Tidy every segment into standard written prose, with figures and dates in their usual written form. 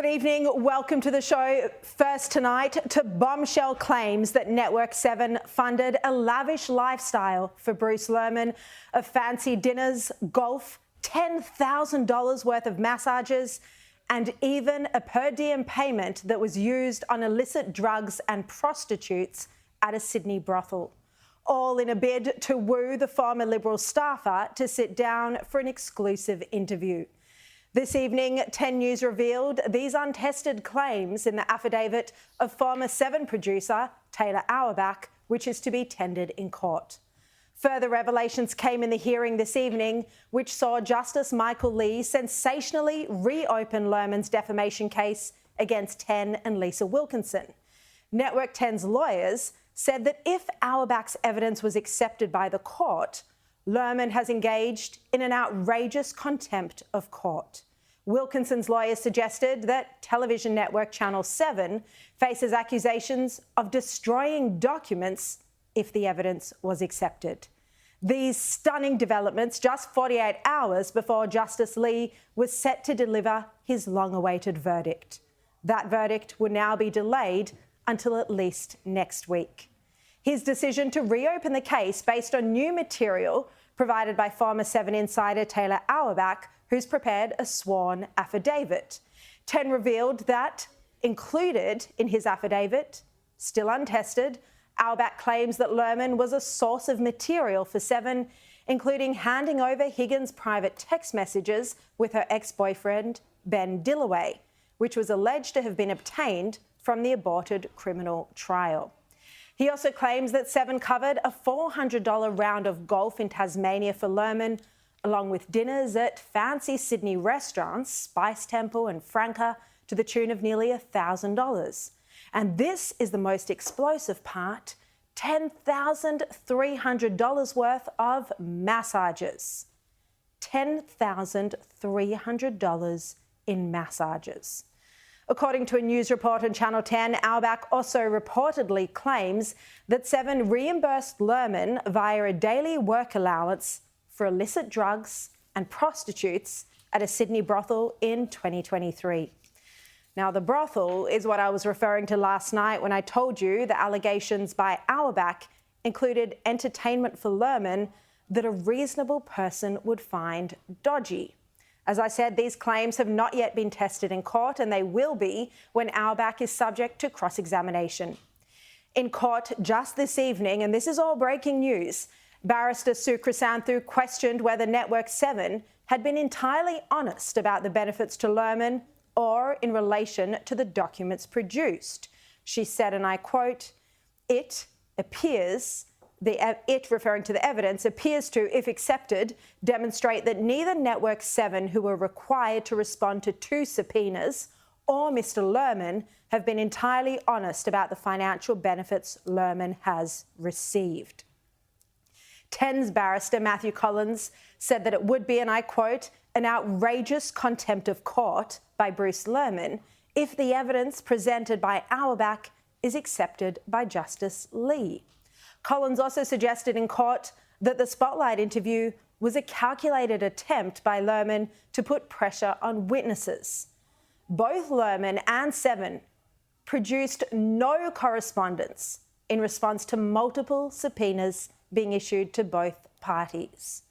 Good evening. Welcome to the show. First tonight, to bombshell claims that Network 7 funded a lavish lifestyle for Bruce Lehrmann of fancy dinners, golf, $10,000 worth of massages, and even a per diem payment that was used on illicit drugs and prostitutes at a Sydney brothel. All in a bid to woo the former Liberal staffer to sit down for an exclusive interview. This evening, 10 News revealed these untested claims in the affidavit of former 7 producer Taylor Auerbach, which is to be tendered in court. Further revelations came in the hearing this evening, which saw Justice Michael Lee sensationally reopen Lehrmann's defamation case against 10 and Lisa Wilkinson. Network 10's lawyers said that if Auerbach's evidence was accepted by the court, Lehrmann has engaged in an outrageous contempt of court. Wilkinson's lawyers suggested that television network Channel 7 faces accusations of destroying documents if the evidence was accepted. These stunning developments just 48 hours before Justice Lee was set to deliver his long-awaited verdict. That verdict will now be delayed until at least next week. His decision to reopen the case based on new material provided by former 7 insider Taylor Auerbach, who's prepared a sworn affidavit. 10 revealed that, included in his affidavit, still untested, Auerbach claims that Lehrmann was a source of material for 7, including handing over Higgins' private text messages with her ex-boyfriend, Ben Dillaway, which was alleged to have been obtained from the aborted criminal trial. He also claims that 7 covered a $400 round of golf in Tasmania for Lehrmann, along with dinners at fancy Sydney restaurants, Spice Temple and Franca, to the tune of nearly $1,000. And this is the most explosive part, $10,300 worth of massages. $10,300 in massages. According to a news report on Channel 10, Auerbach also reportedly claims that 7 reimbursed Lehrmann via a daily work allowance for illicit drugs and prostitutes at a Sydney brothel in 2023. Now, the brothel is what I was referring to last night when I told you the allegations by Auerbach included entertainment for Lehrmann that a reasonable person would find dodgy. As I said, these claims have not yet been tested in court, and they will be when Auerbach is subject to cross-examination. In court just this evening, and this is all breaking news, barrister Sue Chrysanthu questioned whether Network 7 had been entirely honest about the benefits to Lehrmann or in relation to the documents produced. She said, and I quote, "It appears," it referring to the evidence, appears to, if accepted, demonstrate that neither Network 7, who were required to respond to 2 subpoenas, or Mr. Lehrmann have been entirely honest about the financial benefits Lehrmann has received. 10's barrister Matthew Collins said that it would be, and I quote, "an outrageous contempt of court by Bruce Lehrmann if the evidence presented by Auerbach is accepted by Justice Lee." Collins also suggested in court that the Spotlight interview was a calculated attempt by Lehrmann to put pressure on witnesses. Both Lehrmann and 7 produced no correspondence in response to multiple subpoenas being issued to both parties.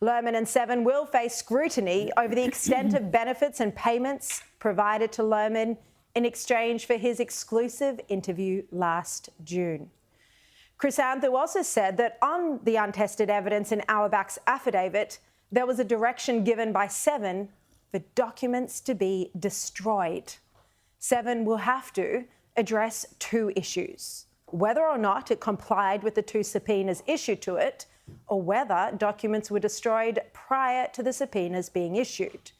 Lehrmann and 7 will face scrutiny over the extent of benefits and payments provided to Lehrmann in exchange for his exclusive interview last June. Chrysanthu also said that on the untested evidence in Auerbach's affidavit, there was a direction given by 7 for documents to be destroyed. 7 will have to address 2 issues: whether or not it complied with the 2 subpoenas issued to it, or whether documents were destroyed prior to the subpoenas being issued.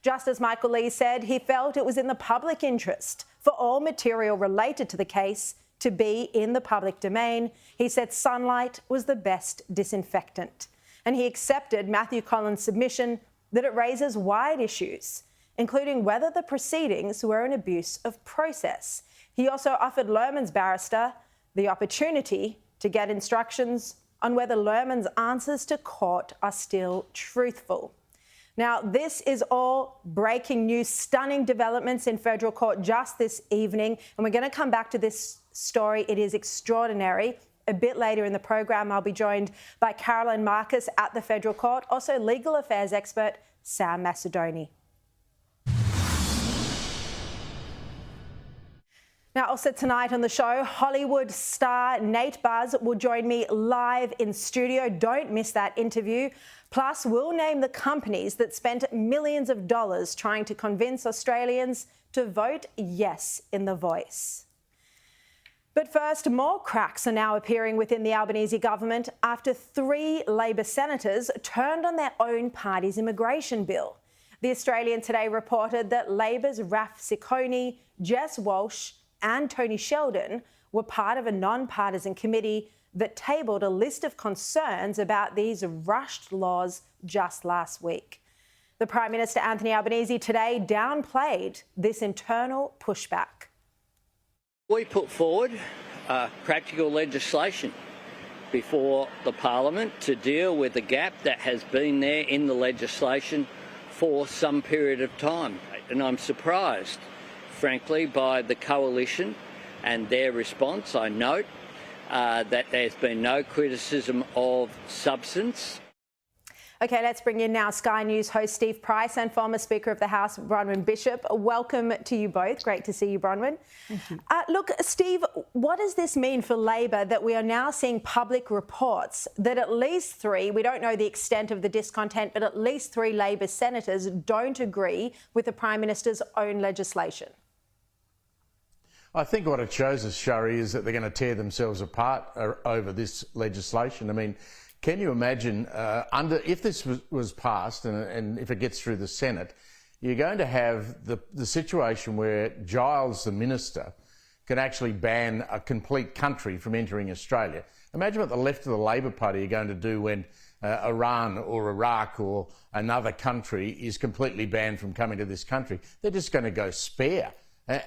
Justice Michael Lee said he felt it was in the public interest for all material related to the case to be in the public domain. He said sunlight was the best disinfectant. And he accepted Matthew Collins' submission that it raises wide issues, including whether the proceedings were an abuse of process. He also offered Lehrmann's barrister the opportunity to get instructions on whether Lehrmann's answers to court are still truthful. Now, this is all breaking news, stunning developments in federal court just this evening. And we're going to come back to this story. It is extraordinary. A bit later in the program, I'll be joined by Carolyn Marcus at the federal court, also legal affairs expert Sam Macedoni. Now, also tonight on the show, Hollywood star Nate Buzz will join me live in studio. Don't miss that interview. Plus, we'll name the companies that spent millions of dollars trying to convince Australians to vote yes in The Voice. But first, more cracks are now appearing within the Albanese government after 3 Labor senators turned on their own party's immigration bill. The Australian today reported that Labor's Raf Ciccone, Jess Walsh and Tony Sheldon were part of a non-partisan committee that tabled a list of concerns about these rushed laws just last week. The Prime Minister Anthony Albanese today downplayed this internal pushback. We put forward practical legislation before the Parliament to deal with the gap that has been there in the legislation for some period of time. And I'm surprised, frankly, by the coalition and their response. I note that there's been no criticism of substance. OK, let's bring in now Sky News host Steve Price and former Speaker of the House, Bronwyn Bishop. Welcome to you both. Great to see you, Bronwyn. Thank you. Look, Steve, what does this mean for Labor that we are now seeing public reports that at least 3, we don't know the extent of the discontent, but at least 3 Labor senators don't agree with the Prime Minister's own legislation? I think what it shows us, Sharri, is that they're going to tear themselves apart over this legislation. I mean, can you imagine, if this was passed and if it gets through the Senate, you're going to have the situation where Giles, the minister, can actually ban a complete country from entering Australia. Imagine what the left of the Labor Party are going to do when Iran or Iraq or another country is completely banned from coming to this country. They're just going to go spare.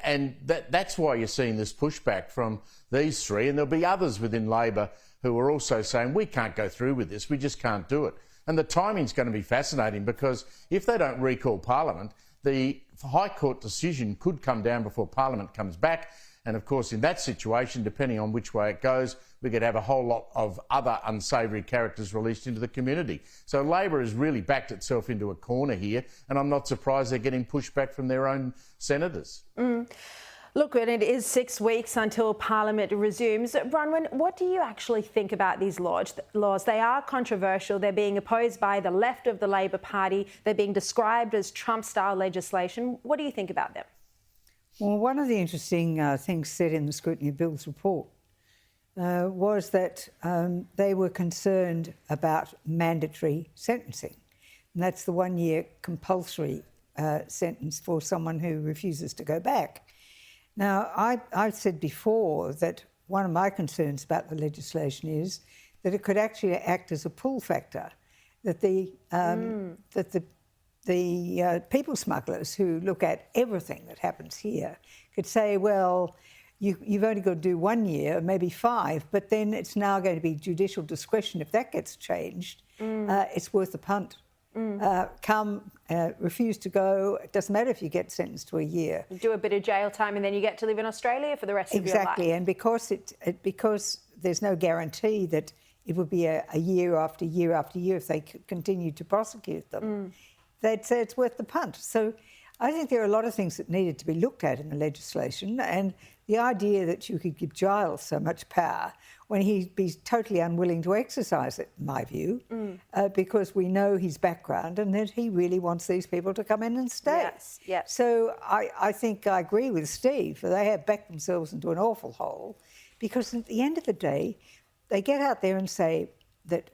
And that's why you're seeing this pushback from these 3. And there'll be others within Labor who are also saying, we can't go through with this, we just can't do it. And the timing's going to be fascinating because if they don't recall Parliament, the High Court decision could come down before Parliament comes back. And of course, in that situation, depending on which way it goes, we could have a whole lot of other unsavoury characters released into the community. So Labor has really backed itself into a corner here, and I'm not surprised they're getting pushback from their own senators. Look, and it is 6 weeks until Parliament resumes. Bronwyn, what do you actually think about these laws? They are controversial. They're being opposed by the left of the Labor Party. They're being described as Trump-style legislation. What do you think about them? Well, one of the interesting things said in the Scrutiny of Bills report was that they were concerned about mandatory sentencing. And that's the 1-year compulsory sentence for someone who refuses to go back. Now, I've said before that one of my concerns about the legislation is that it could actually act as a pull factor, that the people smugglers who look at everything that happens here could say, well, you've only got to do 1 year, maybe 5, but then it's now going to be judicial discretion. If that gets changed, it's worth a punt. Refuse to go. It doesn't matter if you get sentenced to a year. You do a bit of jail time and then you get to live in Australia for the rest of your life. Exactly, and because there's no guarantee that it would be a year after year after year if they continue to prosecute them, they'd say it's worth the punt. So I think there are a lot of things that needed to be looked at in the legislation, and the idea that you could give Giles so much power when he'd be totally unwilling to exercise it, in my view, because we know his background and that he really wants these people to come in and stay. Yes, yes. So I think I agree with Steve. They have backed themselves into an awful hole because at the end of the day, they get out there and say that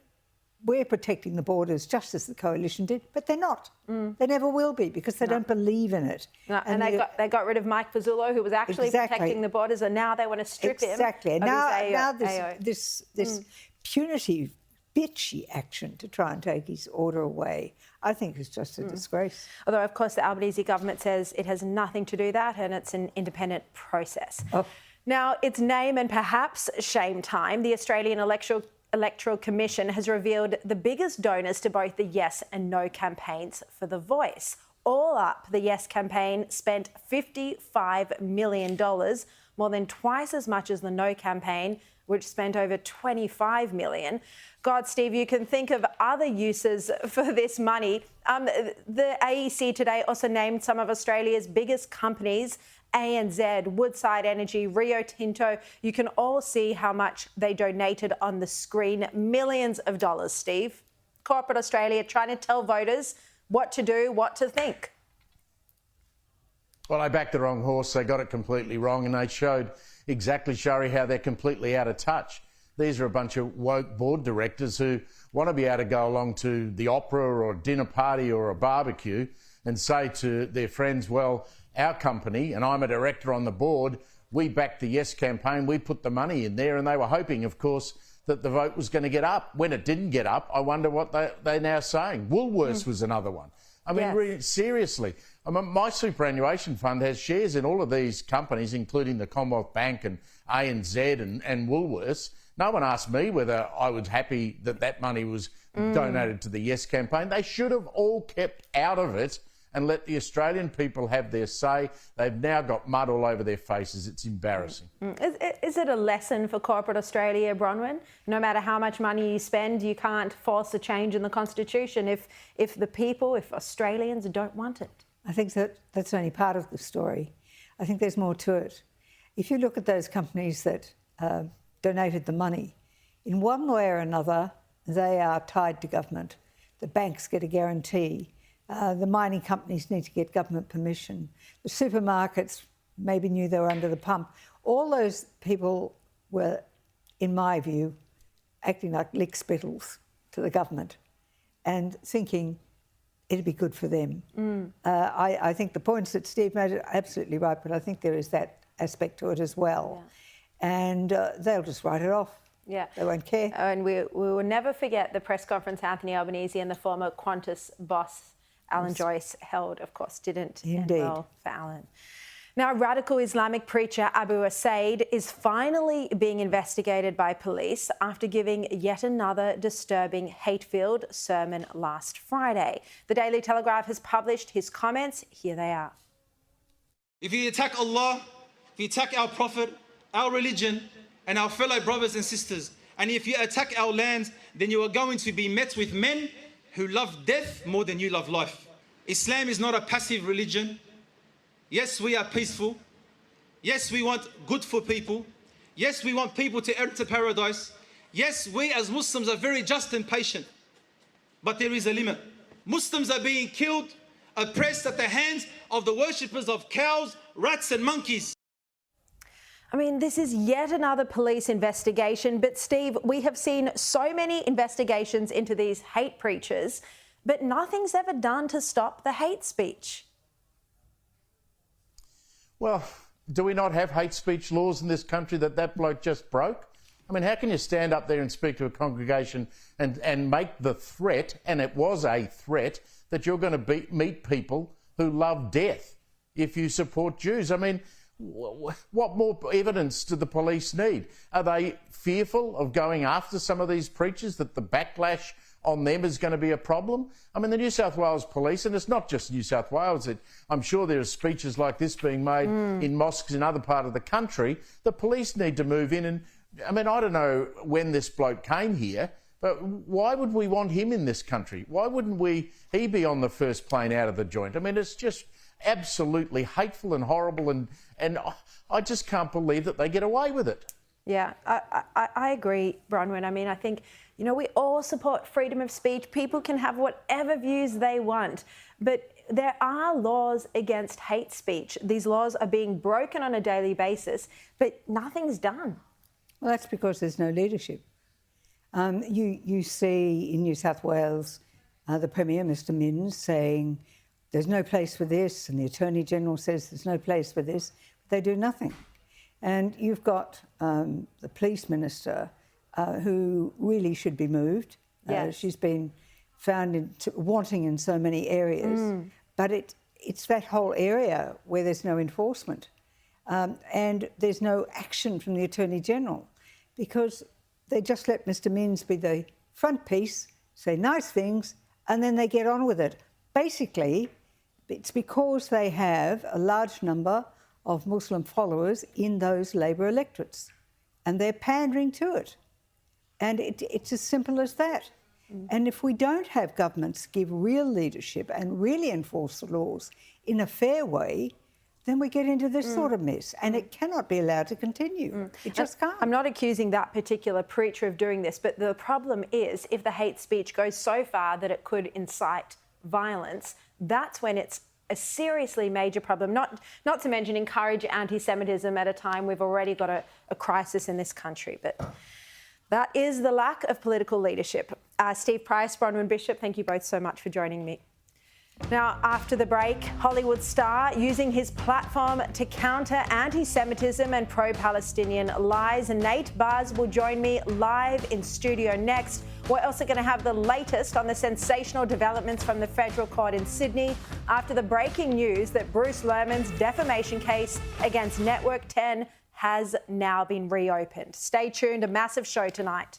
we're protecting the borders just as the coalition did, but they're not. They never will be because they don't believe in it. No, and they got rid of Mike Buzolic, who was actually protecting the borders, and now they want to strip him. Exactly. And now this punitive, bitchy action to try and take his order away, I think is just a disgrace. Although, of course, the Albanese government says it has nothing to do with that and it's an independent process. Now, it's name and perhaps shame time. The Australian Electoral Commission has revealed the biggest donors to both the Yes and No campaigns for The Voice. All up, the Yes campaign spent $55 million, more than twice as much as the No campaign, which spent over $25 million. God, Steve, you can think of other uses for this money. The AEC today also named some of Australia's biggest companies, ANZ, Woodside Energy, Rio Tinto. You can all see how much they donated on the screen. Millions of dollars, Steve. Corporate Australia trying to tell voters what to do, what to think. Well, they backed the wrong horse. They got it completely wrong, and they showed exactly, Sharri, how they're completely out of touch. These are a bunch of woke board directors who want to be able to go along to the opera or a dinner party or a barbecue and say to their friends, well, our company, and I'm a director on the board, we backed the Yes campaign, we put the money in there, and they were hoping, of course, that the vote was going to get up. When it didn't get up, I wonder what they're now saying. Woolworths was another one. I mean, really, seriously. I mean, my superannuation fund has shares in all of these companies, including the Commonwealth Bank and ANZ and Woolworths. No one asked me whether I was happy that that money was donated to the Yes campaign. They should have all kept out of it and let the Australian people have their say. They've now got mud all over their faces. It's embarrassing. Is it a lesson for corporate Australia, Bronwyn? No matter how much money you spend, you can't force a change in the Constitution if the people, if Australians don't want it. I think that's only part of the story. I think there's more to it. If you look at those companies that donated the money, in one way or another, they are tied to government. The banks get a guarantee. The mining companies need to get government permission. The supermarkets maybe knew they were under the pump. All those people were, in my view, acting like lickspittles to the government and thinking it'd be good for them. I think the points that Steve made are absolutely right, but I think there is that aspect to it as well. Yeah. And they'll just write it off. Yeah. They won't care. And we will never forget the press conference Anthony Albanese and the former Qantas boss Alan Joyce held, of course, didn't end well for Alan. Now, radical Islamic preacher Abu Asaid is finally being investigated by police after giving yet another disturbing hate-filled sermon last Friday. The Daily Telegraph has published his comments. Here they are. If you attack Allah, if you attack our Prophet, our religion, and our fellow brothers and sisters, and if you attack our lands, then you are going to be met with men who love death more than you love life. Islam is not a passive religion. Yes, we are peaceful. Yes, we want good for people. Yes, we want people to enter paradise. Yes, we as Muslims are very just and patient. But there is a limit. Muslims are being killed, oppressed at the hands of the worshippers of cows, rats and monkeys. I mean, this is yet another police investigation. But, Steve, we have seen so many investigations into these hate preachers, but nothing's ever done to stop the hate speech. Well, do we not have hate speech laws in this country that bloke just broke? I mean, how can you stand up there and speak to a congregation and make the threat, and it was a threat, that you're going to meet people who love death if you support Jews? I mean, what more evidence do the police need? Are they fearful of going after some of these preachers, that the backlash on them is going to be a problem? I mean, the New South Wales police, and it's not just New South Wales, I'm sure there are speeches like this being made in mosques in other parts of the country. The police need to move in and, I mean, I don't know when this bloke came here, but why would we want him in this country? Why wouldn't he be on the first plane out of the joint? I mean, it's just absolutely hateful and horrible, and I just can't believe that they get away with it. Yeah, I agree, Bronwyn. I mean, I think, you know, we all support freedom of speech. People can have whatever views they want, but there are laws against hate speech. These laws are being broken on a daily basis, but nothing's done. Well, that's because there's no leadership. You see in New South Wales the Premier, Mr Minns, saying there's no place for this, and the Attorney-General says there's no place for this. They do nothing. And you've got the Police Minister who really should be moved. Yes. She's been found wanting in so many areas, but it's that whole area where there's no enforcement and there's no action from the Attorney-General, because they just let Mr. Minns be the front piece, say nice things, and then they get on with it. Basically, it's because they have a large number of Muslim followers in those Labor electorates, and they're pandering to it. And it's as simple as that. And if we don't have governments give real leadership and really enforce the laws in a fair way, then we get into this sort of mess, and it cannot be allowed to continue. It just can't. I'm not accusing that particular preacher of doing this, but the problem is if the hate speech goes so far that it could incite violence, that's when it's a seriously major problem, not to mention encourage anti-Semitism at a time we've already got a crisis in this country. But that is the lack of political leadership. Steve Price, Bronwyn Bishop, thank you both so much for joining me. Now, after the break, Hollywood star using his platform to counter anti-Semitism and pro-Palestinian lies. Nate Buzz will join me live in studio next. We're also going to have the latest on the sensational developments from the federal court in Sydney after the breaking news that Bruce Lehrmann's defamation case against Network 10 has now been reopened. Stay tuned, a massive show tonight.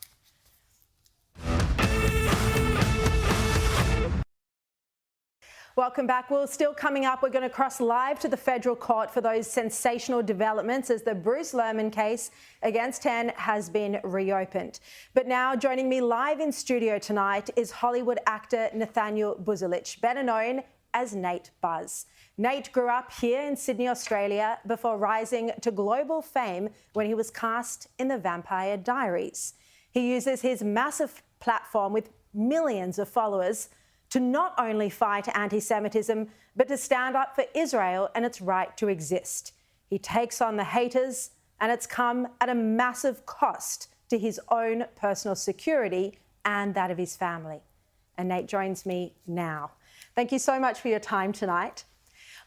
Welcome back. Well, still coming up, we're going to cross live to the federal court for those sensational developments as the Bruce Lehrmann case against 10 has been reopened. But now joining me live in studio tonight is Hollywood actor Nathaniel Buzolic, better known as Nate Buzz. Nate grew up here in Sydney, Australia, before rising to global fame when he was cast in The Vampire Diaries. He uses his massive platform with millions of followers to not only fight anti-Semitism, but to stand up for Israel and its right to exist. He takes on the haters, and it's come at a massive cost to his own personal security and that of his family. And Nate joins me now. Thank you so much for your time tonight.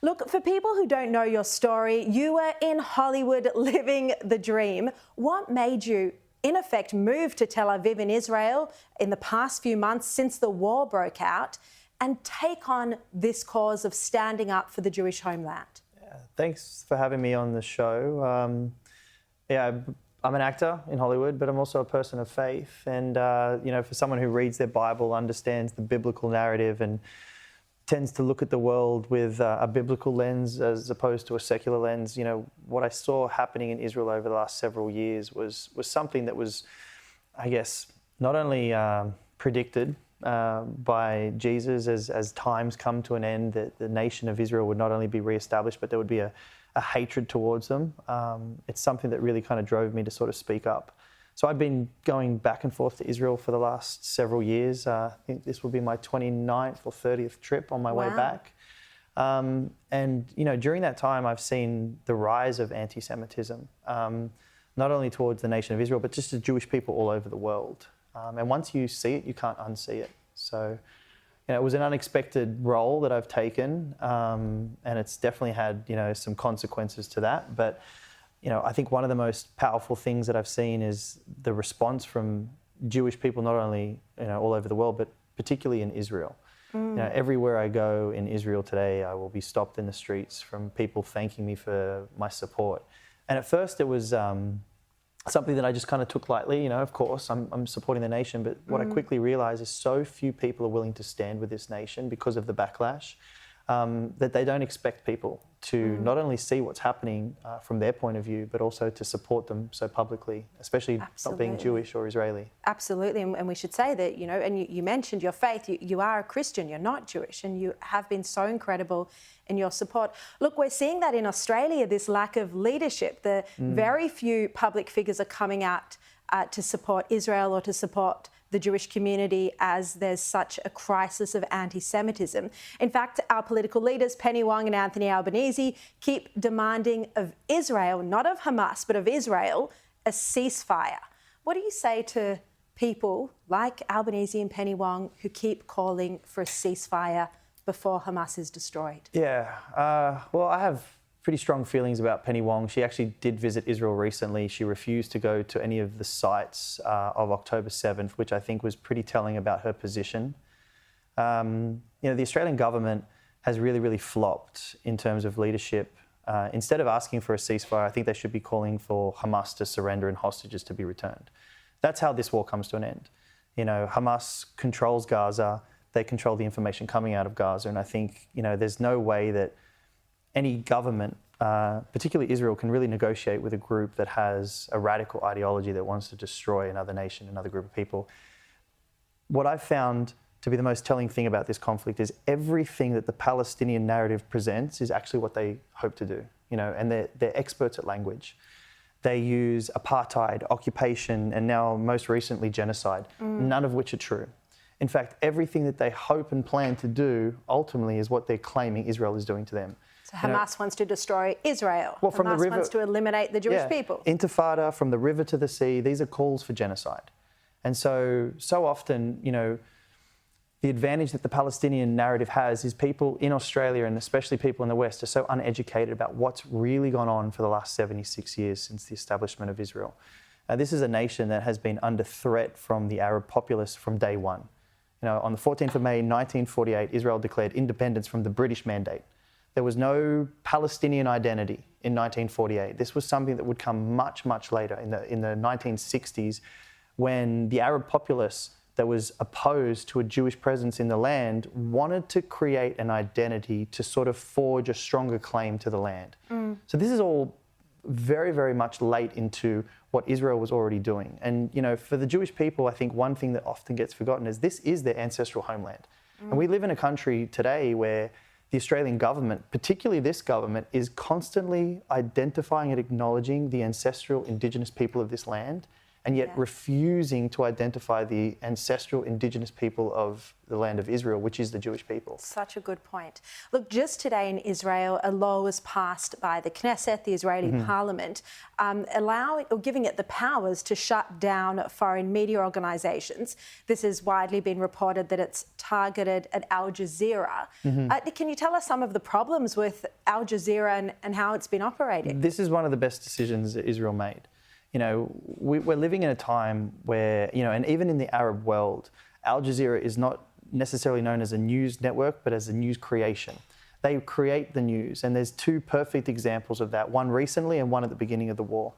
Look, for people who don't know your story, you were in Hollywood living the dream. What made you in effect, moved to Tel Aviv in Israel in the past few months since the war broke out and take on this cause of standing up for the Jewish homeland? Yeah, thanks for having me on the show. I'm an actor in Hollywood, but I'm also a person of faith. And, for someone who reads their Bible, understands the biblical narrative and tends to look at the world with a biblical lens as opposed to a secular lens. What I saw happening in Israel over the last several years was something that was, I guess, not only predicted by Jesus as times come to an end, that the nation of Israel would not only be reestablished, but there would be a hatred towards them. It's something that really kind of drove me to sort of speak up. So I've been going back and forth to Israel for the last several years. I think this will be my 29th or 30th trip on my way back. And during that time, I've seen the rise of anti-Semitism, not only towards the nation of Israel, but just to Jewish people all over the world. And once you see it, you can't unsee it. So, it was an unexpected role that I've taken, and it's definitely had, some consequences to that. But I think one of the most powerful things that I've seen is the response from Jewish people, not only all over the world, but particularly in Israel. Everywhere I go in Israel today, I will be stopped in the streets from people thanking me for my support. And at first it was something that I just kind of took lightly. Of course, I'm supporting the nation, but what I quickly realized is so few people are willing to stand with this nation because of the backlash, that they don't expect people to not only see what's happening from their point of view, but also to support them so publicly, especially not being Jewish or Israeli. Absolutely, and we should say that, and you mentioned your faith, you are a Christian, you're not Jewish, and you have been so incredible in your support. Look, we're seeing that in Australia, this lack of leadership. The very few public figures are coming out to support Israel or to support the Jewish community as there's such a crisis of anti-Semitism. In fact, our political leaders, Penny Wong and Anthony Albanese, keep demanding of Israel, not of Hamas, but of Israel, a ceasefire. What do you say to people like Albanese and Penny Wong who keep calling for a ceasefire before Hamas is destroyed? Yeah, well, I have pretty strong feelings about Penny Wong. She actually did visit Israel recently. She refused to go to any of the sites of October 7th, which I think was pretty telling about her position. The Australian government has really flopped in terms of leadership. Instead of asking for a ceasefire, I think they should be calling for Hamas to surrender and hostages to be returned. That's how this war comes to an end. You know, Hamas controls Gaza, they control the information coming out of Gaza, and I think, you know, there's no way that any government, particularly Israel, can really negotiate with a group that has a radical ideology that wants to destroy another nation, another group of people. What I've found to be the most telling thing about this conflict is everything that the Palestinian narrative presents is actually what they hope to do, you know, and they're experts at language. They use apartheid, occupation, and now most recently genocide, none of which are true. In fact, everything that they hope and plan to do ultimately is what they're claiming Israel is doing to them. So Hamas wants to destroy Israel. Well, from Hamas the river, wants to eliminate the Jewish people. Intifada, from the river to the sea, these are calls for genocide. And so often, you know, the advantage that the Palestinian narrative has is people in Australia, and especially people in the West, are so uneducated about what's really gone on for the last 76 years since the establishment of Israel. This is a nation that has been under threat from the Arab populace from day one. You know, on the 14th of May 1948, Israel declared independence from the British Mandate. There was no Palestinian identity in 1948. This was something that would come much, much later in the 1960s, when the Arab populace that was opposed to a Jewish presence in the land wanted to create an identity to sort of forge a stronger claim to the land. So this is all very, very much late into what Israel was already doing. And, you know, for the Jewish people, I think one thing that often gets forgotten is this is their ancestral homeland. And we live in a country today where the Australian government, particularly this government, is constantly identifying and acknowledging the ancestral Indigenous people of this land, and yet refusing to identify the ancestral Indigenous people of the land of Israel, which is the Jewish people. Such a good point. Look, just today in Israel, a law was passed by the Knesset, the Israeli parliament, allowing or giving it the powers to shut down foreign media organisations. This has widely been reported that it's targeted at Al Jazeera. Can you tell us some of the problems with Al Jazeera and how it's been operating? This is one of the best decisions that Israel made. You know, we're living in a time where, you know, and even in the Arab world, Al Jazeera is not necessarily known as a news network, but as a news creation. They create the news, and there's two perfect examples of that, one recently and one at the beginning of the war.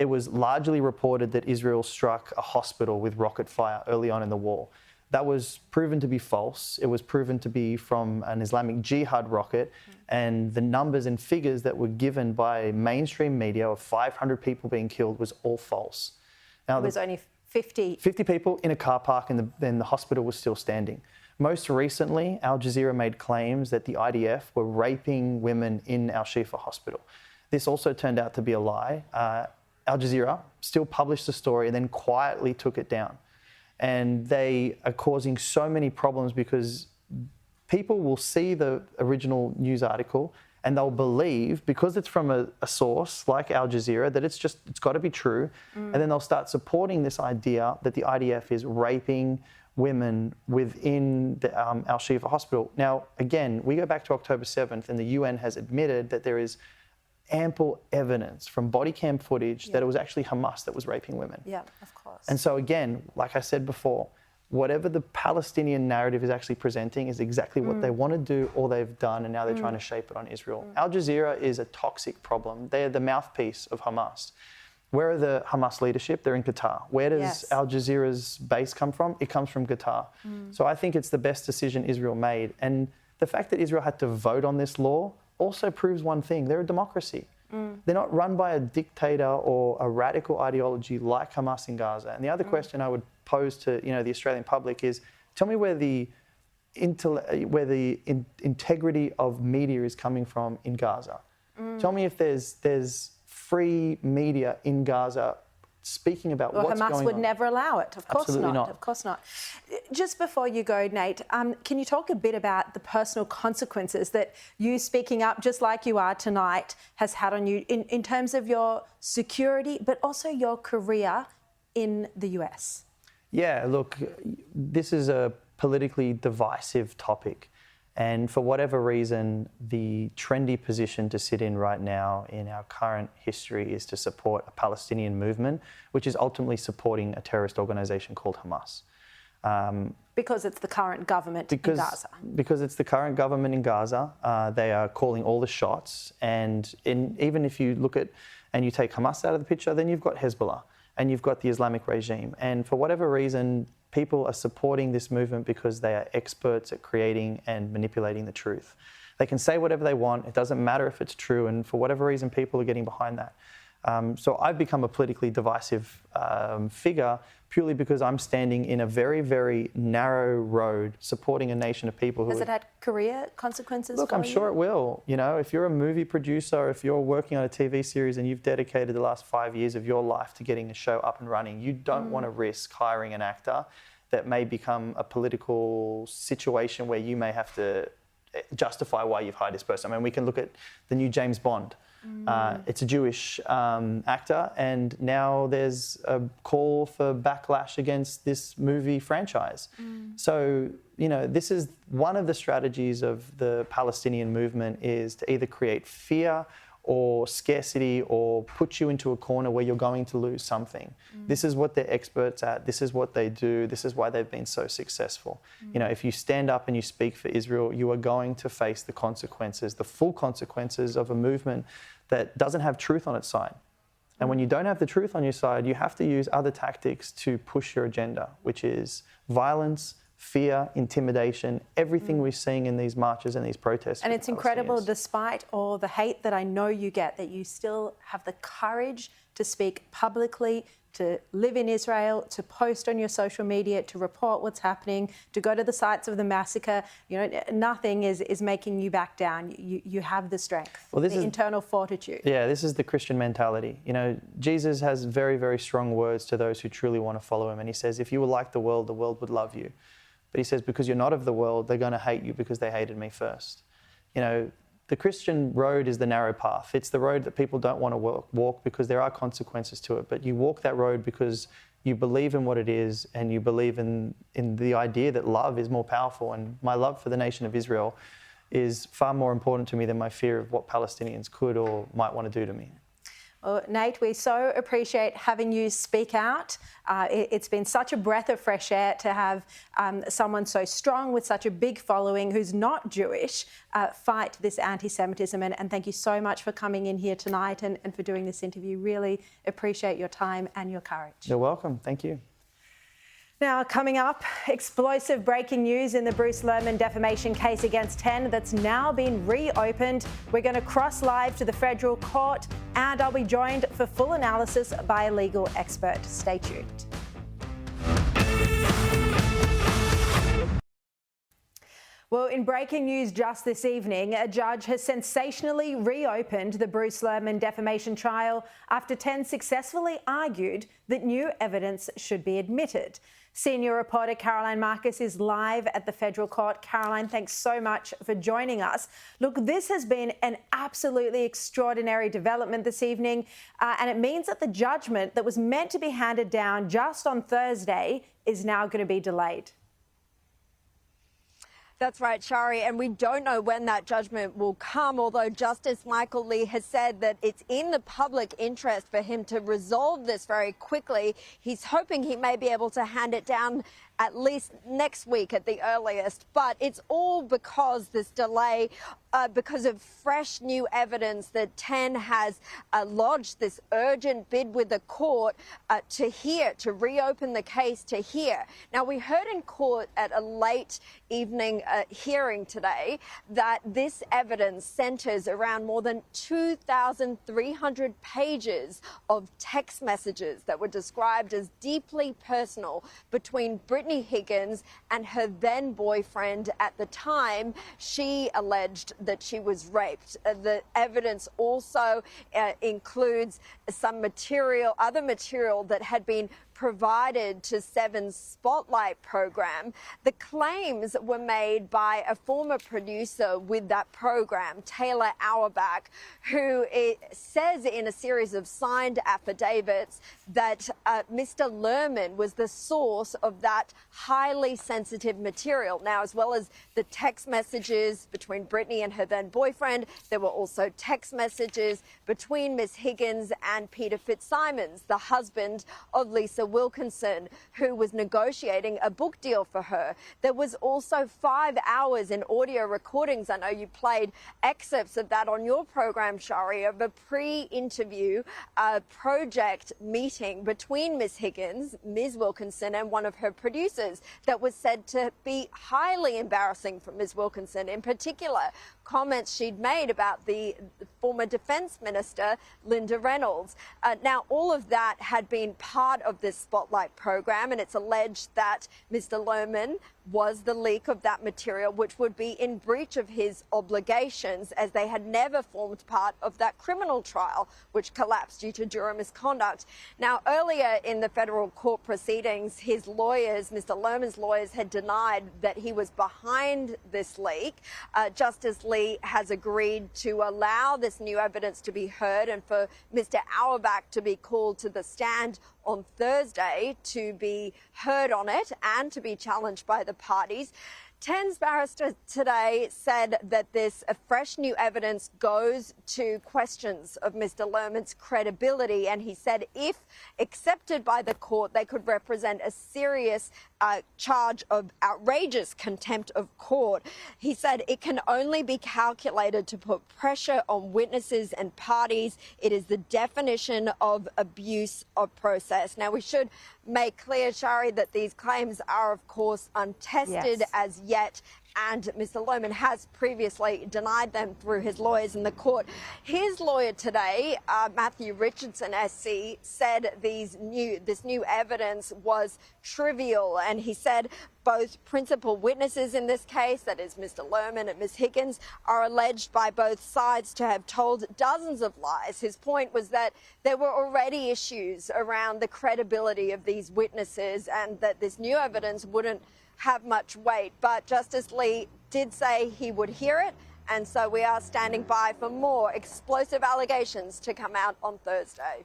It was largely reported that Israel struck a hospital with rocket fire early on in the war. That was proven to be false. It was proven to be from an Islamic Jihad rocket, and the numbers and figures that were given by mainstream media of 500 people being killed was all false. Now, It was only 50 people in a car park, and then the hospital was still standing. Most recently, Al Jazeera made claims that the IDF were raping women in Al Shifa hospital. This also turned out to be a lie. Al Jazeera still published the story and then quietly took it down. And they are causing so many problems because people will see the original news article and they'll believe, because it's from a source like Al Jazeera, that it's got to be true. And then they'll start supporting this idea that the IDF is raping women within the Al Shifa hospital. Now, again, we go back to October 7th, and the UN has admitted that there is ample evidence from body cam footage that it was actually Hamas that was raping women. Yeah, of course. And so again, like I said before, whatever the Palestinian narrative is actually presenting is exactly what they want to do or they've done, and now they're trying to shape it on Israel. Al Jazeera is a toxic problem. They're the mouthpiece of Hamas. Where are the Hamas leadership? They're in Qatar. Where does Al Jazeera's base come from? It comes from Qatar. So I think it's the best decision Israel made. And the fact that Israel had to vote on this law also proves one thing: they're a democracy. They're not run by a dictator or a radical ideology like Hamas in Gaza. And the other question I would pose to the Australian public is, tell me where the integrity of media is coming from in Gaza. Tell me if there's free media in Gaza speaking about what's going on. Hamas would never allow it. Of course Absolutely not. Of course not. Just before you go, Nate, can you talk a bit about the personal consequences that you speaking up, just like you are tonight, has had on you in terms of your security, but also your career in the US? Yeah, look, this is a politically divisive topic. And for whatever reason, the trendy position to sit in right now in our current history is to support a Palestinian movement, which is ultimately supporting a terrorist organisation called Hamas. Because it's the current government in Gaza. Because it's the current government in Gaza. They are calling all the shots. And even if you look at and you take Hamas out of the picture, then you've got Hezbollah. and you've got the Islamic regime. And for whatever reason, people are supporting this movement because they are experts at creating and manipulating the truth. They can say whatever they want. It doesn't matter if it's true. And for whatever reason, people are getting behind that. So I've become a politically divisive figure purely because I'm standing in a very, very narrow road supporting a nation of people who... Has it had career consequences Look, for I'm you? sure it will. You know, if you're a movie producer, if you're working on a TV series and you've dedicated the last 5 years of your life to getting a show up and running, you don't want to risk hiring an actor that may become a political situation where you may have to justify why you've hired this person. I mean, we can look at the new James Bond. It's a Jewish actor, and now there's a call for backlash against this movie franchise. So, you know, this is one of the strategies of the Palestinian movement, is to either create fear or scarcity or put you into a corner where you're going to lose something. This is what they're experts at. This is what they do. This is why they've been so successful. You know, if you stand up and you speak for Israel, you are going to face the consequences, the full consequences of a movement that doesn't have truth on its side. And when you don't have the truth on your side, you have to use other tactics to push your agenda, which is violence, fear, intimidation, everything we're seeing in these marches and these protests. And it's incredible, despite all the hate that I know you get, that you still have the courage to speak publicly, to live in Israel, to post on your social media, to report what's happening, to go to the sites of the massacre. You know, nothing is making you back down. You have the strength, well, the internal fortitude. Yeah, this is the Christian mentality. You know, Jesus has very, very strong words to those who truly want to follow him. And he says, if you were like the world would love you. But he says, because you're not of the world, they're going to hate you because they hated me first. You know, the Christian road is the narrow path. It's the road that people don't want to walk because there are consequences to it. But you walk that road because you believe in what it is, and you believe in the idea that love is more powerful. And my love for the nation of Israel is far more important to me than my fear of what Palestinians could or might want to do to me. Well, Nate, we so appreciate having you speak out. It's been such a breath of fresh air to have someone so strong with such a big following who's not Jewish fight this anti-Semitism. And thank you so much for coming in here tonight and for doing this interview. Really appreciate your time and your courage. You're welcome. Thank you. Now, coming up, explosive breaking news in the Bruce Lehrmann defamation case against 10 that's now been reopened. We're going to cross live to the federal court, and I'll be joined for full analysis by a legal expert. Stay tuned. Well, in breaking news just this evening, a judge has sensationally reopened the Bruce Lehrmann defamation trial after 10 successfully argued that new evidence should be admitted. Senior reporter Caroline Marcus is live at the federal court. Caroline, thanks so much for joining us. Look, this has been an absolutely extraordinary development this evening, and it means that the judgment that was meant to be handed down just on Thursday is now going to be delayed. That's right, Sharri, and we don't know when that judgment will come, although Justice Michael Lee has said that it's in the public interest for him to resolve this very quickly. He's hoping he may be able to hand it down at least next week at the earliest, but it's all because this delay, because of fresh new evidence that 10 has lodged this urgent bid with the court to reopen the case to hear. Now, we heard in court at a late evening hearing today that this evidence centers around more than 2,300 pages of text messages that were described as deeply personal between Brittany Higgins and her then boyfriend at the time she alleged that she was raped. The evidence also includes some other material that had been provided to Seven's Spotlight program. The claims were made by a former producer with that program, Taylor Auerbach, who says in a series of signed affidavits that Mr. Lehrmann was the source of that highly sensitive material. Now, as well as the text messages between Brittany and her then boyfriend, there were also text messages between Ms. Higgins and Peter Fitzsimons, the husband of Lisa Wilkinson, who was negotiating a book deal for her. There was also 5 hours in audio recordings. I know you played excerpts of that on your program, Sharri, of a pre-interview project meeting between Ms. Higgins, Ms. Wilkinson, and one of her producers that was said to be highly embarrassing for Ms. Wilkinson. In particular, comments she'd made about the former Defence Minister, Linda Reynolds. Now, all of that had been part of this Spotlight program, and it's alleged that Mr. Lehrmann was the leak of that material, which would be in breach of his obligations, as they had never formed part of that criminal trial, which collapsed due to juror misconduct. Now, earlier in the federal court proceedings, his lawyers, Mr. Lehrmann's lawyers, had denied that he was behind this leak. Justice Lee has agreed to allow this new evidence to be heard and for Mr. Auerbach to be called to the stand on Thursday to be heard on it and to be challenged by the parties. Ten's barrister today said that this fresh new evidence goes to questions of Mr. Lehrmann's credibility, and he said if accepted by the court, they could represent a serious charge of outrageous contempt of court. He said it can only be calculated to put pressure on witnesses and parties. It is the definition of abuse of process. Now, we should make clear, Sharri, that these claims are, of course, untested as yet, and Mr. Lehrmann has previously denied them through his lawyers in the court. His lawyer today, Matthew Richardson SC, said this new evidence was trivial, and he said both principal witnesses in this case, that is Mr. Lehrmann and Ms. Higgins, are alleged by both sides to have told dozens of lies. His point was that there were already issues around the credibility of these witnesses and that this new evidence wouldn't have much weight. But Justice Lee did say he would hear it, and so we are standing by for more explosive allegations to come out on Thursday.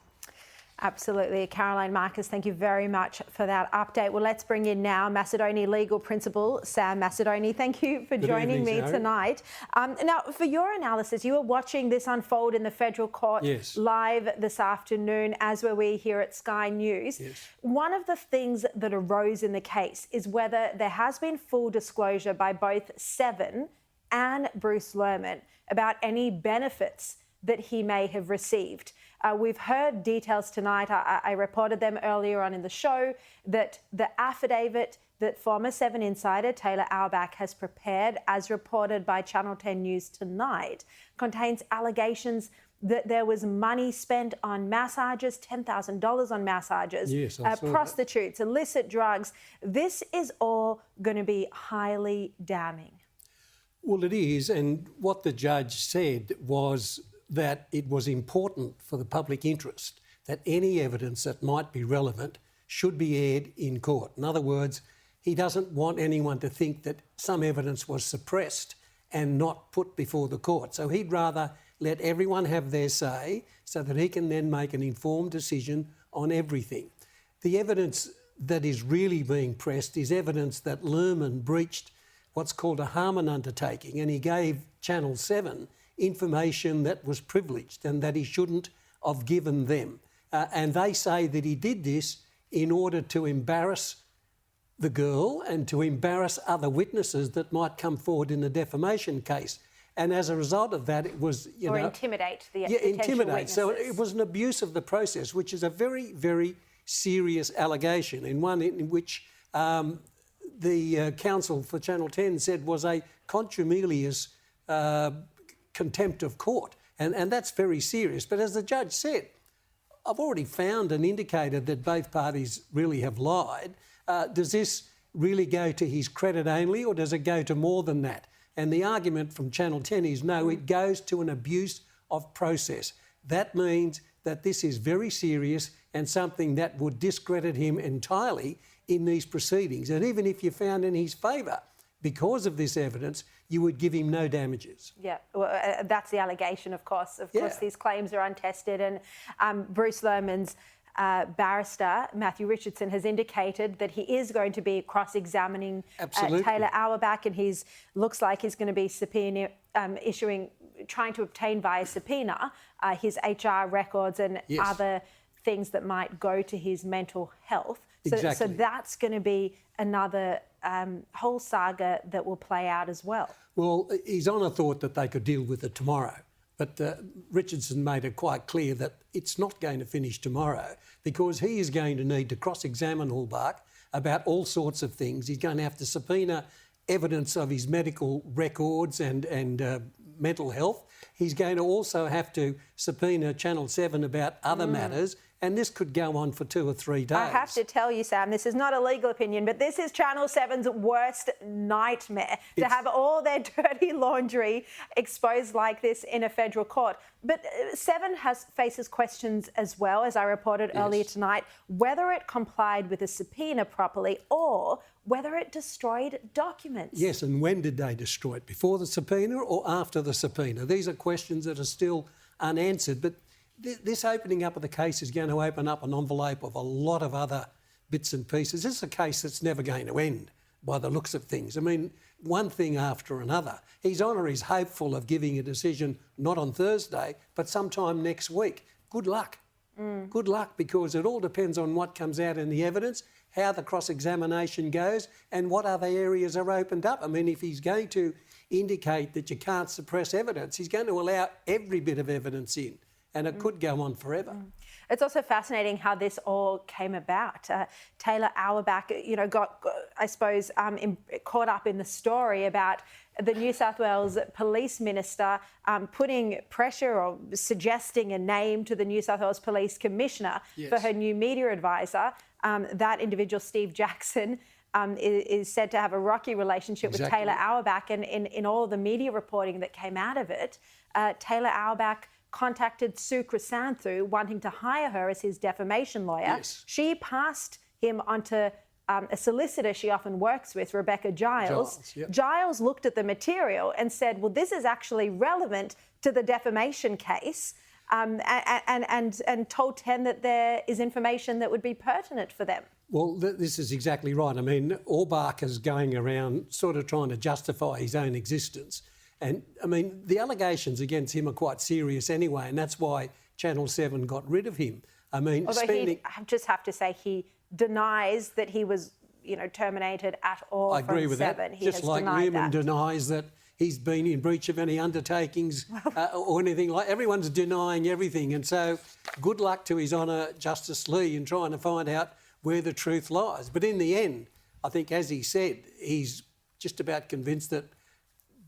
Absolutely. Caroline Marcus, thank you very much for that update. Well, let's bring in now Macedoni legal principal Sam Macedoni. Thank you for joining me tonight. Now, for your analysis, you were watching this unfold in the federal court live this afternoon, as were we here at Sky News. One of the things that arose in the case is whether there has been full disclosure by both Seven and Bruce Lehrmann about any benefits that he may have received. We've heard details tonight. I reported them earlier on in the show that the affidavit that former Seven insider Taylor Auerbach has prepared, as reported by Channel 10 News tonight, contains allegations that there was money spent on massages, $10,000 on massages, prostitutes, illicit drugs. This is all going to be highly damning. Well, it is, and what the judge said was that it was important for the public interest that any evidence that might be relevant should be aired in court. In other words, he doesn't want anyone to think that some evidence was suppressed and not put before the court. So he'd rather let everyone have their say so that he can then make an informed decision on everything. The evidence that is really being pressed is evidence that Lehrmann breached what's called a Harmon undertaking, and he gave Channel 7 information that was privileged and that he shouldn't have given them. And they say that he did this in order to embarrass the girl and to embarrass other witnesses that might come forward in a defamation case. And as a result of that, it was, intimidate the potential witnesses. So it was an abuse of the process, which is a very, very serious allegation, and one in which the counsel for Channel 10 said was a contumelious contempt of court, and that's very serious. But as the judge said, I've already found and indicated that both parties really have lied. Does this really go to his credit only, or does it go to more than that? And the argument from Channel 10 is no, it goes to an abuse of process. That means that this is very serious and something that would discredit him entirely in these proceedings. And even if you found in his favour, because of this evidence, you would give him no damages. Yeah, well, that's the allegation, of course. Of course, these claims are untested, and Bruce Lehrmann's barrister, Matthew Richardson, has indicated that he is going to be cross-examining Taylor Auerbach, and looks like he's going to be trying to obtain via subpoena his HR records and other things that might go to his mental health. So, Exactly. so that's going to be another whole saga that will play out as well. Well, His Honour thought that they could deal with it tomorrow, but Richardson made it quite clear that it's not going to finish tomorrow because he is going to need to cross-examine Hallbach about all sorts of things. He's going to have to subpoena evidence of his medical records and mental health. He's going to also have to subpoena Channel 7 about other matters, and this could go on for 2 or 3 days. I have to tell you, Sam, this is not a legal opinion, but this is Channel 7's worst nightmare, to have all their dirty laundry exposed like this in a federal court. But 7 faces questions as well, as I reported earlier tonight, whether it complied with a subpoena properly or whether it destroyed documents. Yes, and when did they destroy it? Before the subpoena or after the subpoena? These are questions that are still unanswered, but this opening up of the case is going to open up an envelope of a lot of other bits and pieces. This is a case that's never going to end by the looks of things. I mean, one thing after another. His Honour is hopeful of giving a decision not on Thursday, but sometime next week. Good luck. Good luck, because it all depends on what comes out in the evidence, how the cross-examination goes and what other areas are opened up. I mean, if he's going to indicate that you can't suppress evidence, he's going to allow every bit of evidence in, and it could go on forever. It's also fascinating how this all came about. Taylor Auerbach, got, I suppose, caught up in the story about the New South Wales Police Minister putting pressure or suggesting a name to the New South Wales Police Commissioner for her new media advisor. That individual, Steve Jackson, is said to have a rocky relationship with Taylor Auerbach, and in all the media reporting that came out of it, Taylor Auerbach contacted Sue Chrysanthu wanting to hire her as his defamation lawyer. Yes. She passed him onto a solicitor she often works with, Rebecca Giles. Giles looked at the material and said, well, this is actually relevant to the defamation case, and told 10 that there is information that would be pertinent for them. Well, this is exactly right. I mean, Auerbach is going around sort of trying to justify his own existence. And, I mean, the allegations against him are quite serious anyway, and that's why Channel 7 got rid of him. I mean, although I just have to say he denies that he was, terminated at all. I agree with 7. that. He just has like denied Lehrmann that. denies that he's been in breach of any undertakings or anything like. Everyone's denying everything, and so good luck to His Honour Justice Lee in trying to find out where the truth lies. But in the end, I think, as he said, he's just about convinced that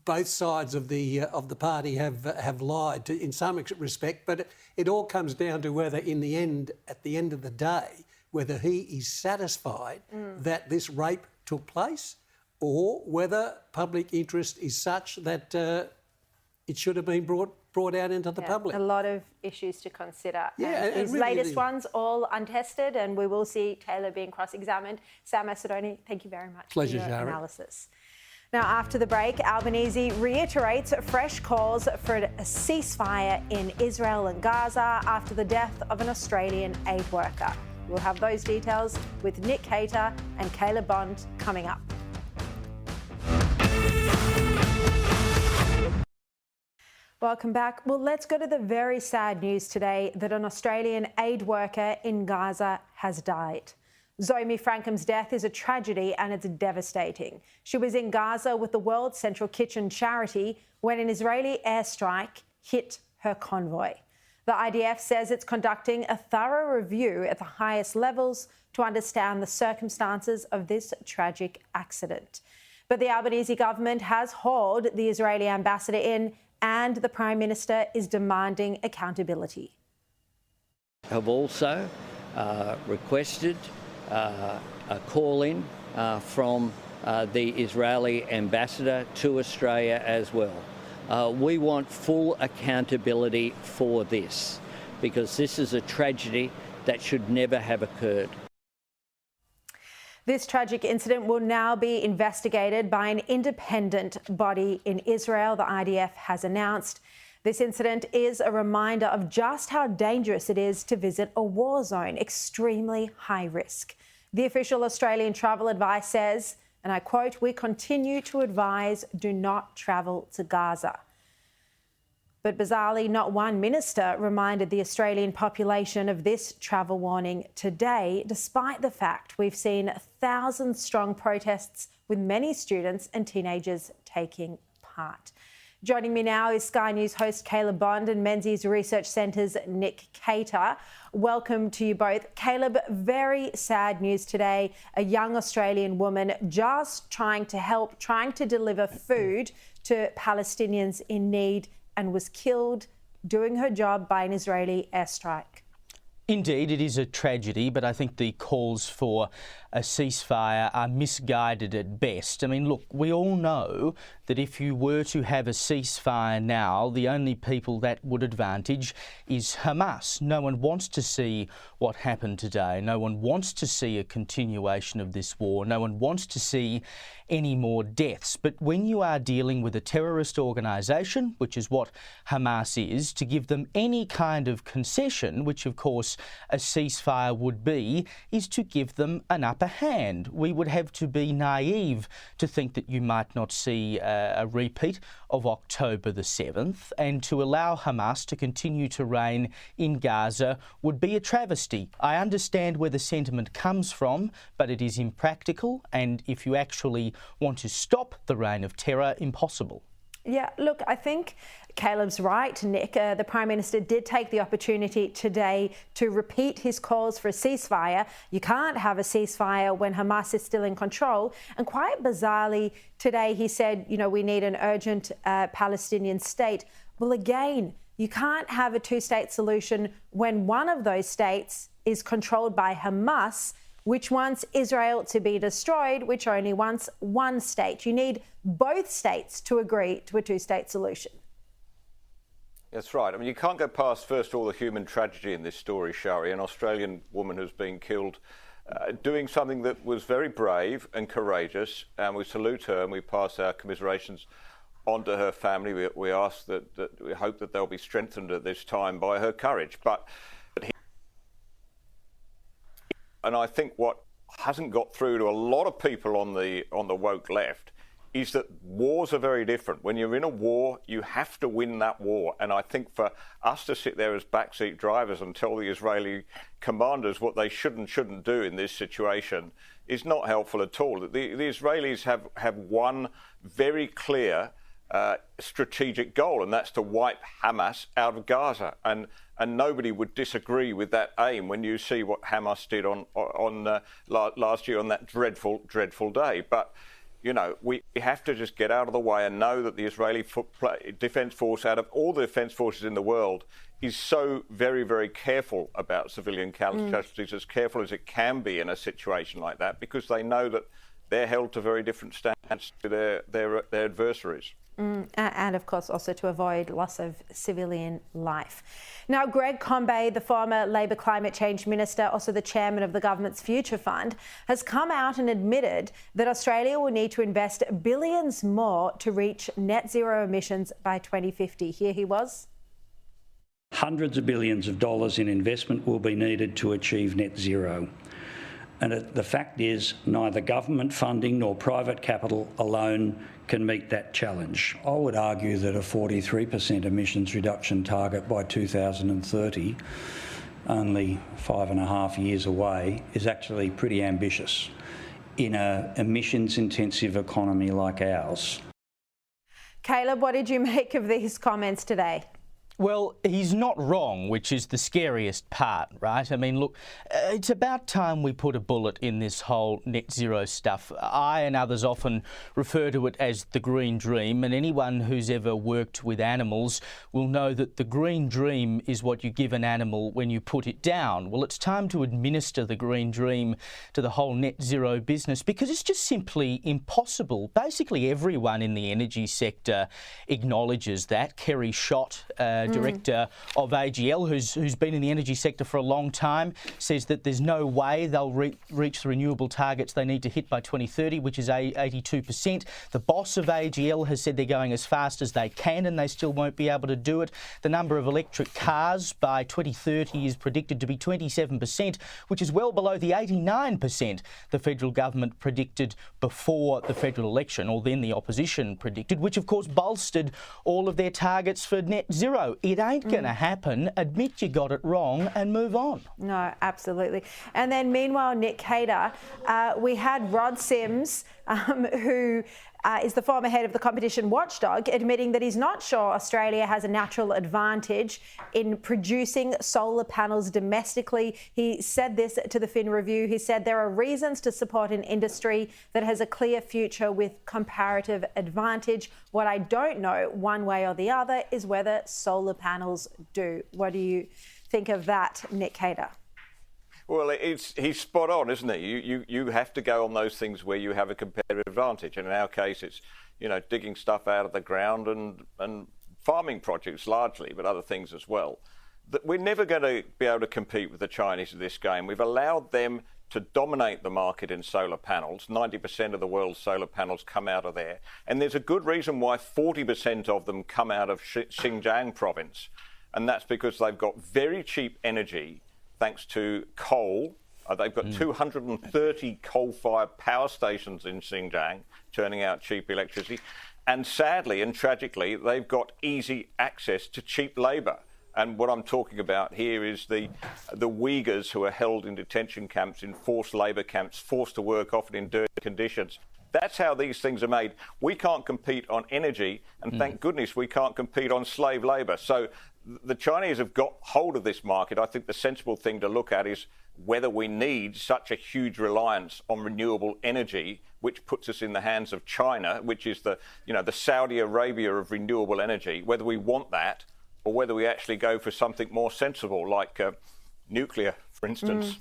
both sides of the party have lied in some respect, but it all comes down to whether, at the end of the day, whether he is satisfied that this rape took place, or whether public interest is such that it should have been brought out into the public. A lot of issues to consider. Yeah, His really latest ones all untested, and we will see Taylor being cross-examined. Sam Macedoni, thank you very much Pleasure, for your Sharri. analysis. Now, after the break, Albanese reiterates fresh calls for a ceasefire in Israel and Gaza after the death of an Australian aid worker. We'll have those details with Nick Cater and Caleb Bond coming up. Welcome back. Well, let's go to the very sad news today that an Australian aid worker in Gaza has died. Zomi Frankham's death is a tragedy and it's devastating. She was in Gaza with the World Central Kitchen charity when an Israeli airstrike hit her convoy. The IDF says it's conducting a thorough review at the highest levels to understand the circumstances of this tragic accident. But the Albanese government has hauled the Israeli ambassador in, and the Prime Minister is demanding accountability. Have also requested a call-in from the Israeli ambassador to Australia as well. We want full accountability for this, because this is a tragedy that should never have occurred. This tragic incident will now be investigated by an independent body in Israel, the IDF has announced. This incident is a reminder of just how dangerous it is to visit a war zone, extremely high risk. The official Australian travel advice says, and I quote, "We continue to advise do not travel to Gaza." But bizarrely, not one minister reminded the Australian population of this travel warning today, despite the fact we've seen 1,000-strong protests with many students and teenagers taking part. Joining me now is Sky News host Caleb Bond and Menzies Research Centre's Nick Cater. Welcome to you both. Caleb, very sad news today. A young Australian woman just trying to deliver food to Palestinians in need and was killed doing her job by an Israeli airstrike. Indeed, it is a tragedy, but I think the calls for a ceasefire are misguided at best. I mean, look, we all know that if you were to have a ceasefire now, the only people that would advantage is Hamas. No one wants to see what happened today. No one wants to see a continuation of this war. No one wants to see any more deaths. But when you are dealing with a terrorist organisation, which is what Hamas is, to give them any kind of concession, which of course a ceasefire would be, is to give them an upper hand. We would have to be naive to think that you might not see a repeat of October the 7th, and to allow Hamas to continue to reign in Gaza would be a travesty. I understand where the sentiment comes from, but it is impractical, and if you actually want to stop the reign of terror, impossible. Yeah, look, I think Caleb's right, Nick. The Prime Minister did take the opportunity today to repeat his calls for a ceasefire. You can't have a ceasefire when Hamas is still in control. And quite bizarrely, today he said, you know, we need an urgent Palestinian state. Well, again, you can't have a two-state solution when one of those states is controlled by Hamas, which wants Israel to be destroyed, which only wants one state. You need both states to agree to a two-state solution. That's right. I mean, you can't go past, first of all, the human tragedy in this story, Sharri, an Australian woman who's been killed doing something that was very brave and courageous, and we salute her and we pass our commiserations on to her family. We ask that we hope that they'll be strengthened at this time by her courage. And I think what hasn't got through to a lot of people on the woke left is that wars are very different. When you're in a war, you have to win that war. And I think for us to sit there as backseat drivers and tell the Israeli commanders what they should and shouldn't do in this situation is not helpful at all. The Israelis have one very clear strategic goal, and that's to wipe Hamas out of Gaza. And nobody would disagree with that aim when you see what Hamas did on last year on that dreadful day. But you know, we have to just get out of the way and know that the Israeli Defence Force, out of all the defence forces in the world, is so very, very careful about civilian casualties, as careful as it can be in a situation like that, because they know that they're held to very different standards to their adversaries. And of course also to avoid loss of civilian life. Now, Greg Combet, the former Labor Climate Change Minister, also the chairman of the government's Future Fund, has come out and admitted that Australia will need to invest billions more to reach net zero emissions by 2050. Here he was. Hundreds of billions of dollars in investment will be needed to achieve net zero. And the fact is, neither government funding nor private capital alone can meet that challenge. I would argue that a 43% emissions reduction target by 2030, only 5.5 years away, is actually pretty ambitious in an emissions-intensive economy like ours. Caleb, what did you make of these comments today? Well, he's not wrong, which is the scariest part, right? I mean, look, it's about time we put a bullet in this whole net zero stuff. I and others often refer to it as the green dream, and anyone who's ever worked with animals will know that the green dream is what you give an animal when you put it down. Well, it's time to administer the green dream to the whole net zero business, because it's just simply impossible. Basically, everyone in the energy sector acknowledges that. Kerry Schott director of AGL, who's been in the energy sector for a long time, says that there's no way they'll reach the renewable targets they need to hit by 2030, which is 82%. The boss of AGL has said they're going as fast as they can and they still won't be able to do it. The number of electric cars by 2030 is predicted to be 27%, which is well below the 89% the federal government predicted before the federal election, or then the opposition predicted, which of course bolstered all of their targets for net zero. It ain't going to happen. Admit you got it wrong and move on. No, absolutely. And then meanwhile, Nick Cater, we had Rod Sims, who is the former head of the competition watchdog, admitting that he's not sure Australia has a natural advantage in producing solar panels domestically. He said this to the Fin Review. He said there are reasons to support an industry that has a clear future with comparative advantage. What I don't know, one way or the other, is whether solar panels do. What do you think of that, Nick Cater? Well, he's spot on, isn't he? You have to go on those things where you have a competitive advantage, and in our case, it's digging stuff out of the ground and farming projects largely, but other things as well. That we're never going to be able to compete with the Chinese in this game. We've allowed them to dominate the market in solar panels. 90% of the world's solar panels come out of there, and there's a good reason why 40% of them come out of Xinjiang province, and that's because they've got very cheap energy. Thanks to coal. They've got 230 coal-fired power stations in Xinjiang, turning out cheap electricity. And sadly and tragically, they've got easy access to cheap labour. And what I'm talking about here is the Uyghurs who are held in detention camps, in forced labour camps, forced to work often in dirty conditions. That's how these things are made. We can't compete on energy, and thank goodness we can't compete on slave labour. So the Chinese have got hold of this market. I think the sensible thing to look at is whether we need such a huge reliance on renewable energy, which puts us in the hands of China, which is the Saudi Arabia of renewable energy, whether we want that or whether we actually go for something more sensible, like nuclear, for instance.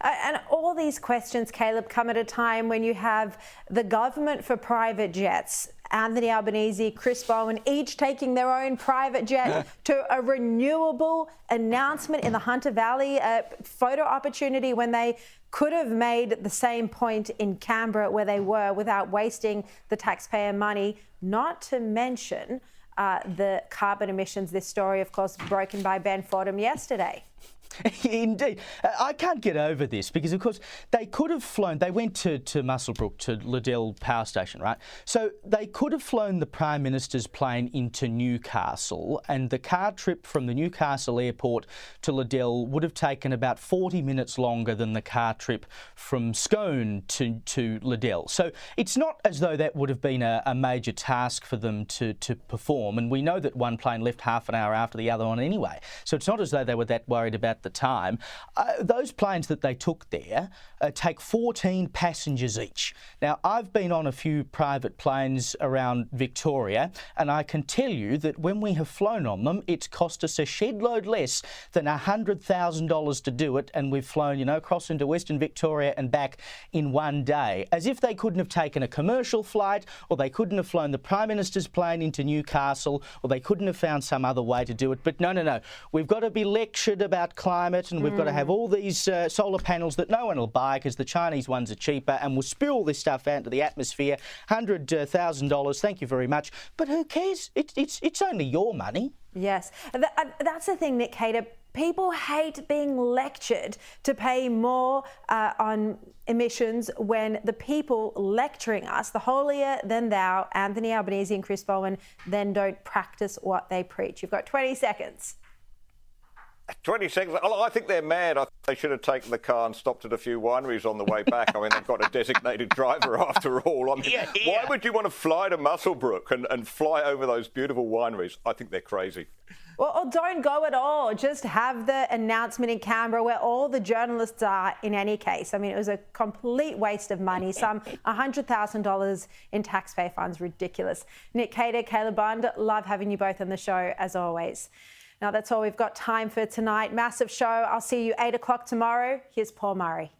And all these questions, Caleb, come at a time when you have the government for private jets, Anthony Albanese, Chris Bowen, each taking their own private jet to a renewable announcement in the Hunter Valley, a photo opportunity when they could have made the same point in Canberra where they were without wasting the taxpayer money, not to mention the carbon emissions. This story, of course, broken by Ben Fordham yesterday. Indeed. I can't get over this because, of course, they could have flown. They went to Muswellbrook, to Liddell Power Station, right? So they could have flown the Prime Minister's plane into Newcastle, and the car trip from the Newcastle airport to Liddell would have taken about 40 minutes longer than the car trip from Scone to Liddell. So it's not as though that would have been a major task for them to perform, and we know that one plane left half an hour after the other one anyway. So it's not as though they were that worried about the time. Those planes that they took there take 14 passengers each. Now, I've been on a few private planes around Victoria, and I can tell you that when we have flown on them, it's cost us a shed load less than $100,000 to do it, and we've flown, across into Western Victoria and back in one day. As if they couldn't have taken a commercial flight, or they couldn't have flown the Prime Minister's plane into Newcastle, or they couldn't have found some other way to do it. But no. We've got to be lectured about climate, and we've got to have all these solar panels that no one will buy because the Chinese ones are cheaper, and we'll spew all this stuff out into the atmosphere. $100,000, thank you very much. But who cares? It's only your money. Yes, that's the thing, Nick Cater. People hate being lectured to pay more on emissions when the people lecturing us, the holier than thou, Anthony Albanese and Chris Bowen, then don't practice what they preach. You've got 20 seconds. 20 seconds. I think they're mad. I think they should have taken the car and stopped at a few wineries on the way back. I mean, they've got a designated driver after all. I mean, why would you want to fly to Muswellbrook and fly over those beautiful wineries? I think they're crazy. Well, or don't go at all. Just have the announcement in Canberra where all the journalists are in any case. I mean, it was a complete waste of money. Some $100,000 in taxpayer funds. Ridiculous. Nick Cater, Caleb Bond, love having you both on the show as always. Now, that's all we've got time for tonight. Massive show. I'll see you 8 o'clock tomorrow. Here's Paul Murray.